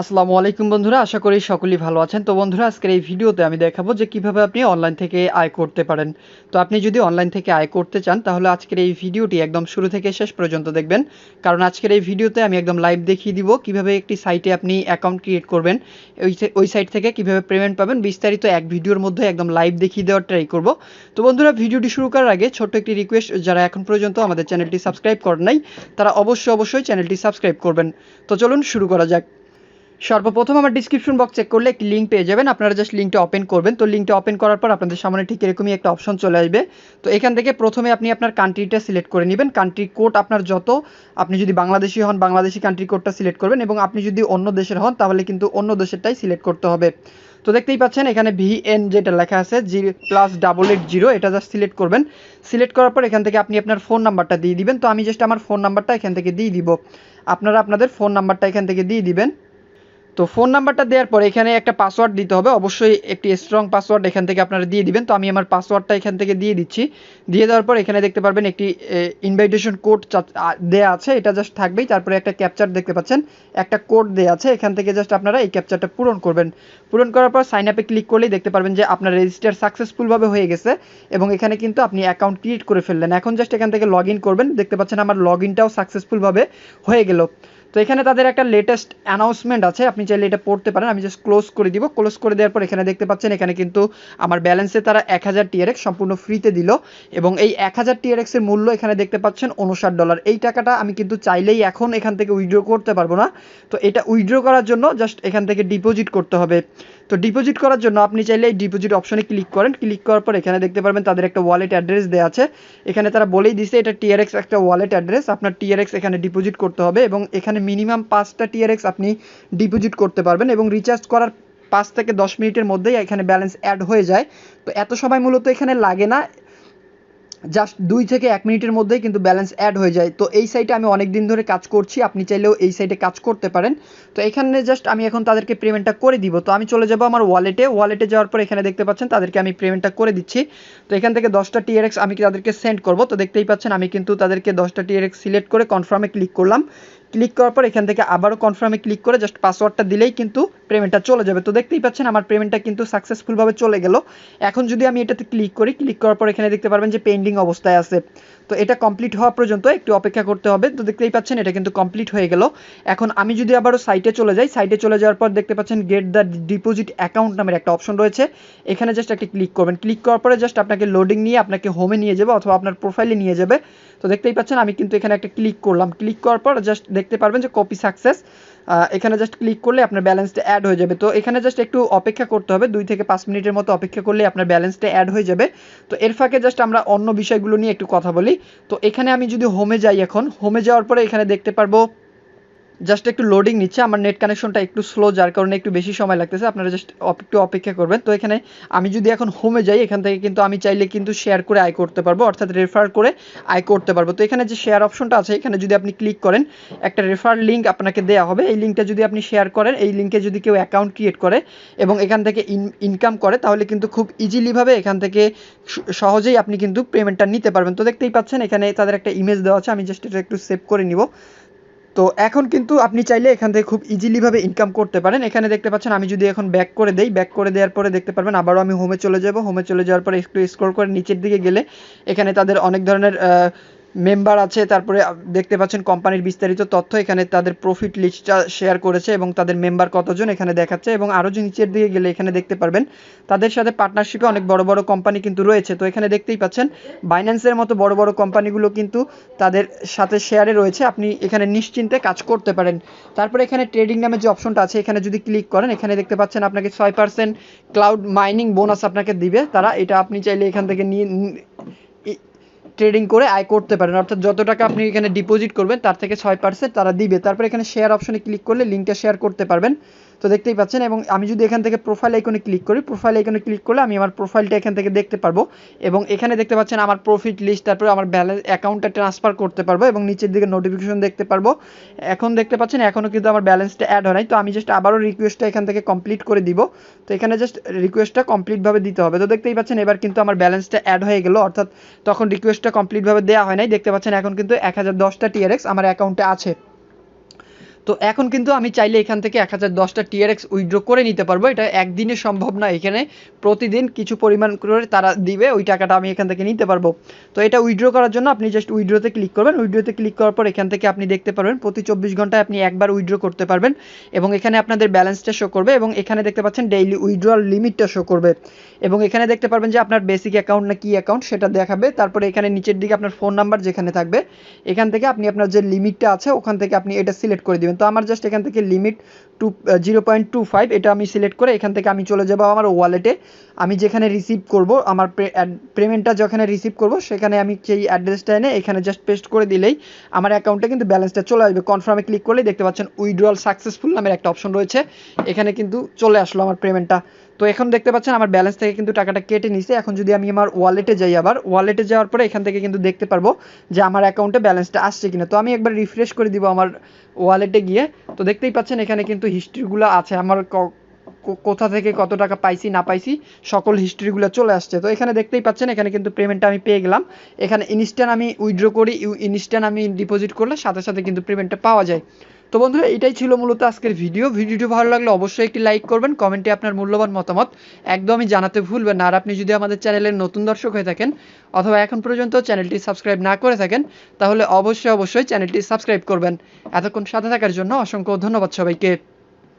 আসসালামু আলাইকুম বন্ধুরা, আশা করি সকলেই ভালো আছেন। তো বন্ধুরা, আজকের এই ভিডিওতে আমি দেখাবো যে কিভাবে আপনি অনলাইন থেকে আয় করতে পারেন। তো আপনি যদি অনলাইন থেকে আয় করতে চান তাহলে আজকের এই ভিডিওটি একদম শুরু থেকে শেষ পর্যন্ত দেখবেন, কারণ আজকের এই ভিডিওতে আমি একদম লাইভ দেখিয়ে দিব কিভাবে একটি সাইটে আপনি অ্যাকাউন্ট ক্রিয়েট করবেন, ওই সাইট থেকে কিভাবে পেমেন্ট পাবেন, বিস্তারিত এক ভিডিওর মধ্যে একদম লাইভ দেখিয়ে দেওয়ার ট্রাই করব। তো বন্ধুরা, ভিডিওটি শুরু করার আগে ছোট্ট একটি রিকোয়েস্ট, যারা এখন পর্যন্ত আমাদের চ্যানেলটি সাবস্ক্রাইব করেন নাই তারা অবশ্যই চ্যানেলটি সাবস্ক্রাইব করবেন। তো চলুন শুরু করা যাক। সর্বপ্রথম আমার ডিসক্রিপশন বক্স চেক করলে একটি লিঙ্ক পেয়ে যাবেন, আপনারা জাস্ট লিঙ্কটা ওপেন করবেন। তো লিঙ্কটা ওপেন করার পর আপনাদের সামনে ঠিক এরকমই একটা অপশন চলে আসবে। তো এখান থেকে প্রথমে আপনি আপনার কান্ট্রিটা সিলেক্ট করে নেবেন, কান্ট্রি কোড আপনার যত, আপনি যদি বাংলাদেশি হন বাংলাদেশি কান্ট্রি কোডটা সিলেক্ট করবেন, এবং আপনি যদি অন্য দেশের হন তাহলে কিন্তু অন্য দেশেরটাই সিলেক্ট করতে হবে। তো দেখতেই পাচ্ছেন এখানে ভিএন যেটা লেখা আছে +880, এটা জাস্ট সিলেক্ট করবেন। সিলেক্ট করার পর এখান থেকে আপনি আপনার ফোন নাম্বারটা দিয়ে দিবেন। তো আমি জাস্ট আমার ফোন নাম্বারটা এখান থেকে দিয়ে দিব, আপনারা আপনাদের ফোন নাম্বারটা এখান থেকে দিয়ে দিবেন। তো ফোন নাম্বারটা দেওয়ার পরে এখানে একটা পাসওয়ার্ড দিতে হবে, অবশ্যই একটি স্ট্রং পাসওয়ার্ড এখান থেকে আপনারা দিয়ে দিবেন। তো আমি আমার পাসওয়ার্ডটা এখান থেকে দিয়ে দিচ্ছি। দিয়ে দেওয়ার পর এখানে দেখতে পারবেন একটি ইনভাইটেশন কোড দেয়া আছে, এটা জাস্ট থাকবেই। তারপরে একটা ক্যাপচার দেখতে পাচ্ছেন, একটা কোড দেয়া আছে, এখান থেকে জাস্ট আপনারা এই ক্যাপচারটা পূরণ করবেন। পূরণ করার পর সাইন আপে ক্লিক করলেই দেখতে পারবেন যে আপনার রেজিস্টার সাকসেসফুলভাবে হয়ে গেছে, এবং এখানে কিন্তু আপনি অ্যাকাউন্ট ক্রিয়েট করে ফেললেন। এখন জাস্ট এখান থেকে লগ ইন করবেন, দেখতে পাচ্ছেন আমার লগ ইনটাও সাকসেসফুলভাবে হয়ে গেল। তো এখানে তাদের একটা লেটেস্ট অ্যানাউন্সমেন্ট আছে, আপনি চাইলে এটা পড়তে পারেন। আমি জাস্ট ক্লোজ করে দিব। ক্লোজ করে দেওয়ার পর এখানে দেখতে পাচ্ছেন এখানে কিন্তু আমার ব্যালেন্সে তারা 1000 TRX সম্পূর্ণ ফ্রিতে দিল, এবং এই 1000 TRX এর মূল্য এখানে দেখতে পাচ্ছেন $59। এই টাকাটা আমি কিন্তু চাইলেই এখন এখান থেকে উইথড্র করতে পারবো না। তো এটা উইথড্র করার জন্য জাস্ট এখান থেকে ডিপোজিট করতে হবে। তো ডিপোজিট করার জন্য আপনি চাইলে এই ডিপোজিট অপশনে ক্লিক করেন। ক্লিক করার পর এখানে দেখতে পারবেন তাদের একটা ওয়ালেট অ্যাড্রেস দেওয়া আছে। এখানে তারা বলেই দিছে এটা TRX একটা ওয়ালেট অ্যাড্রেস, আপনার TRX এখানে ডিপোজিট করতে হবে, এবং এখানে মিনিমাম 5টা TRX আপনি ডিপোজিট করতে পারবেন, এবং রিচার্জ করার 5 থেকে 10 মিনিটের মধ্যেই এখানে ব্যালেন্স অ্যাড হয়ে যায়। তো এত সময় মূলত এখানে লাগে না, জাস্ট 2 থেকে 1 মিনিটের মধ্যেই কিন্তু ব্যালেন্স অ্যাড হয়ে যায়। তো এই সাইটে আমি অনেক দিন ধরে কাজ করছি, আপনি চাইলেও এই সাইটে কাজ করতে পারেন। তো এখানে জাস্ট আমি এখন তাদেরকে পেমেন্টটা করে দিব। তো আমি চলে যাব আমার ওয়ালেটে যাওয়ার পর এখানে দেখতে পাচ্ছেন তাদেরকে আমি পেমেন্টটা করে দিচ্ছি। তো এখান থেকে 10টা TRX আমি তাদেরকে সেন্ড করব। তো দেখতেই পাচ্ছেন আমি কিন্তু তাদেরকে 10টা TRX সিলেক্ট করে কনফার্মে ক্লিক করলাম। ক্লিক করার পর এখান থেকে আবারও কনফার্মে ক্লিক করে জাস্ট পাসওয়ার্ডটা দিলেই কিন্তু পেমেন্টটা চলে যাবে। তো দেখতেই পাচ্ছেন আমার পেমেন্টটা কিন্তু সাকসেসফুলভাবে চলে গেল। এখন যদি আমি এটাতে ক্লিক করি, ক্লিক করার পর এখানে দেখতে পারবেন যে পেন্ডিং অবস্থায় আছে। তো এটা কমপ্লিট হওয়া পর্যন্ত একটু অপেক্ষা করতে হবে। তো দেখতেই পাচ্ছেন এটা কিন্তু কমপ্লিট হয়ে গেল। এখন আমি যদি আবারও সাইটে চলে যাই, সাইটে চলে যাওয়ার পর দেখতে পাচ্ছেন গেট দ্য ডিপোজিট অ্যাকাউন্ট নামের একটা অপশন রয়েছে, এখানে জাস্ট একটা ক্লিক করবেন। ক্লিক করার পরে জাস্ট আপনাকে লোডিং নিয়ে আপনাকে হোমে নিয়ে যাবে অথবা আপনার প্রোফাইলে নিয়ে যাবে। তো দেখতেই পাচ্ছেন আমি কিন্তু এখানে একটা ক্লিক করলাম। ক্লিক করার পর জাস্ট দেখতে পারবেন যে কপি সাকসেস, এখানে জাস্ট ক্লিক করলে আপনার ব্যালেন্সটা অ্যাড হয়ে যাবে। তো এখানে জাস্ট একটু অপেক্ষা করতে হবে, 2 থেকে 5 মিনিটের মতো অপেক্ষা করলে আপনার ব্যালেন্সটা অ্যাড হয়ে যাবে। তো এর ফাঁকে জাস্ট আমরা অন্য বিষয়গুলো নিয়ে একটু কথা বলি। তো এখানে আমি যদি হোমে যাই, এখন হোমে যাওয়ার পরে এখানে দেখতে পারবো জাস্ট একটু লোডিং নিচ্ছে, আমার নেট কানেকশনটা একটু স্লো, যার কারণে একটু বেশি সময় লাগতেছে, আপনারা জাস্ট একটু অপেক্ষা করবেন। তো এখানে আমি যদি এখন হোমে যাই, এখান থেকে কিন্তু আমি চাইলে কিন্তু শেয়ার করে আয় করতে পারবো, অর্থাৎ রেফার করে আয় করতে পারবো। তো এখানে যে শেয়ার অপশনটা আছে, এখানে যদি আপনি ক্লিক করেন একটা রেফার লিঙ্ক আপনাকে দেওয়া হবে। এই লিঙ্কটা যদি আপনি শেয়ার করেন, এই লিঙ্কে যদি কেউ অ্যাকাউন্ট ক্রিয়েট করে এবং এখান থেকে ইনকাম করে, তাহলে কিন্তু খুব ইজিলিভাবে এখান থেকে সহজেই আপনি কিন্তু পেমেন্টটা নিতে পারবেন। তো দেখতেই পাচ্ছেন এখানে তাদের একটা ইমেজ দেওয়া আছে, আমি জাস্ট এটা একটু সেভ করে নিব। তো এখন কিন্তু আপনি চাইলে এখান থেকে খুব ইজিলিভাবে ইনকাম করতে পারেন। এখানে দেখতে পাচ্ছেন আমি যদি এখন ব্যাক করে দেই, ব্যাক করে দেওয়ার পরে দেখতে পারবেন আবারও আমি হোমে চলে যাব। হোমে চলে যাওয়ার পরে একটু স্ক্রল করে নিচের দিকে গেলে এখানে তাদের অনেক ধরনের মেম্বার আছে, তারপরে দেখতে পাচ্ছেন কোম্পানির বিস্তারিত তথ্য, এখানে তাদের প্রফিট লিস্টটা শেয়ার করেছে এবং তাদের মেম্বার কতজন এখানে দেখাচ্ছে, এবং আরও যে নিচের দিকে গেলে এখানে দেখতে পারবেন তাদের সাথে পার্টনারশিপে অনেক বড় বড় কোম্পানি কিন্তু রয়েছে। তো এখানে দেখতেই পাচ্ছেন বাইন্যান্সের মতো বড় বড় কোম্পানিগুলো কিন্তু তাদের সাথে শেয়ারে রয়েছে, আপনি এখানে নিশ্চিন্তে কাজ করতে পারেন। তারপরে এখানে ট্রেডিং নামে যে অপশনটা আছে, এখানে যদি ক্লিক করেন, এখানে দেখতে পাচ্ছেন আপনাকে 6% ক্লাউড মাইনিং বোনাস আপনাকে দিবে তারা, এটা আপনি চাইলে এখান থেকে নিয়ে ট্রেডিং করে আয় করতে পারেন, অর্থাৎ যত টাকা আপনি এখানে ডিপোজিট করবেন তার থেকে 6% তারা দিবে। তারপর এখানে শেয়ার অপশনে ক্লিক করলে লিঙ্কটা শেয়ার করতে পারবেন। তো দেখতেই পাচ্ছেন, এবং আমি যদি এখান থেকে প্রোফাইল আইকনে ক্লিক করি, প্রোফাইল আইকনে ক্লিক করলে আমি আমার প্রোফাইলটা এখান থেকে দেখতে পারবো, এবং এখানে দেখতে পাচ্ছেন আমার প্রফিট লিস্ট, তারপরে আমার ব্যালেন্স অ্যাকাউন্টটা ট্রান্সফার করতে পারবো, এবং নিচের দিকে নোটিফিকেশন দেখতে পারবো। এখন দেখতে পাচ্ছেন এখনও কিন্তু আমার ব্যালেন্সটা অ্যাড হয় নাই। তো আমি জাস্ট আবারও রিকোয়েস্টটা এখান থেকে কমপ্লিট করে দিব। তো এখানে জাস্ট রিকোয়েস্টটা কমপ্লিটভাবে দিতে হবে। তো দেখতেই পাচ্ছেন এবার কিন্তু আমার ব্যালেন্সটা অ্যাড হয়ে গেল, অর্থাৎ তখন রিকোয়েস্টটা কমপ্লিটভাবে দেওয়া হয় নাই। দেখতে পাচ্ছেন এখন কিন্তু 1010টা TRX আমার অ্যাকাউন্টে আছে। তো এখন কিন্তু আমি চাইলে এখান থেকে 1010টা TRX উইথড্র করে নিতে পারবো। এটা একদিনে সম্ভব না, এখানে প্রতিদিন কিছু পরিমাণ করে তারা দিবে, ওই টাকাটা আমি এখান থেকে নিতে পারবো। তো এটা উইথড্র করার জন্য আপনি জাস্ট উইথড্রোতে ক্লিক করবেন। উইথড্রোতে ক্লিক করার পর এখান থেকে আপনি দেখতে পারবেন প্রতি 24 ঘন্টায় আপনি একবার উইথড্র করতে পারবেন এবং এখানে আপনাদের ব্যালেন্সটা শো করবে এবং এখানে দেখতে পাচ্ছেন ডেইলি উইথড্রয়াল লিমিটটা শো করবে এবং এখানে দেখতে পারবেন যে আপনার বেসিক অ্যাকাউন্ট না কি অ্যাকাউন্ট সেটা দেখাবে। তারপরে এখানে নিচের দিকে আপনার ফোন নাম্বার যেখানে থাকবে এখান থেকে আপনি আপনার যে লিমিটটা আছে ওখান থেকে আপনি এটা সিলেক্ট করে দিবেন। তো আমার জাস্ট এখান থেকে লিমিট 0.25 এটা আমি সিলেক্ট করে এখান থেকে আমি চলে যাব আমার ওয়ালেটে। আমি যেখানে রিসিভ করব আমার পেমেন্টটা যেখানে রিসিভ করব সেখানে আমি সেই অ্যাড্রেসটা এনে এখানে জাস্ট পেস্ট করে দিলেই আমার অ্যাকাউন্টে কিন্তু ব্যালেন্সটা চলে আসবে। কনফার্মে ক্লিক করলেই দেখতে পাচ্ছেন উইথড্রয়াল সাকসেসফুল নামের একটা অপশন রয়েছে, এখানে কিন্তু চলে আসলো আমার পেমেন্টটা। তো এখন দেখতে পাচ্ছেন আমার ব্যালেন্স থেকে কিন্তু টাকাটা কেটে নিছে। এখন যদি আমি আমার ওয়ালেটে যাই, আবার ওয়ালেটে যাওয়ার পরে এখান থেকে কিন্তু দেখতে পারবো যে আমার অ্যাকাউন্টে ব্যালেন্সটা আসছে কিনা। তো আমি একবার রিফ্রেশ করে দিব আমার ওয়ালেটে গিয়ে। তো দেখতেই পাচ্ছেন এখানে কিন্তু হিস্ট্রিগুলো আছে, আমার কোথা থেকে কত টাকা পাইছি না পাইছি সকল হিস্ট্রিগুলো চলে আসছে। তো এখানে দেখতেই পাচ্ছেন এখানে কিন্তু পেমেন্টটা আমি পেয়ে গেলাম। এখানে ইনস্ট্যান্ট আমি উইথড্র করি, ইনস্ট্যান্ট আমি ডিপোজিট করলে সাথে সাথে কিন্তু পেমেন্টটা পাওয়া যায়। তো বন্ধুরা এটাই ছিল মূলত আজকের ভিডিওটি ভালো লাগলে অবশ্যই একটি লাইক করবেন, কমেন্টে আপনার মূল্যবান মতামত একদমই জানাতে ভুলবেন না। আর আপনি যদি আমাদের চ্যানেলের নতুন দর্শক হয়ে থাকেন অথবা এখন পর্যন্ত চ্যানেলটি সাবস্ক্রাইব না করে থাকেন তাহলে অবশ্যই চ্যানেলটি সাবস্ক্রাইব করবেন। এতক্ষণ সাথে থাকার জন্য অসংখ্য ধন্যবাদ সবাইকে।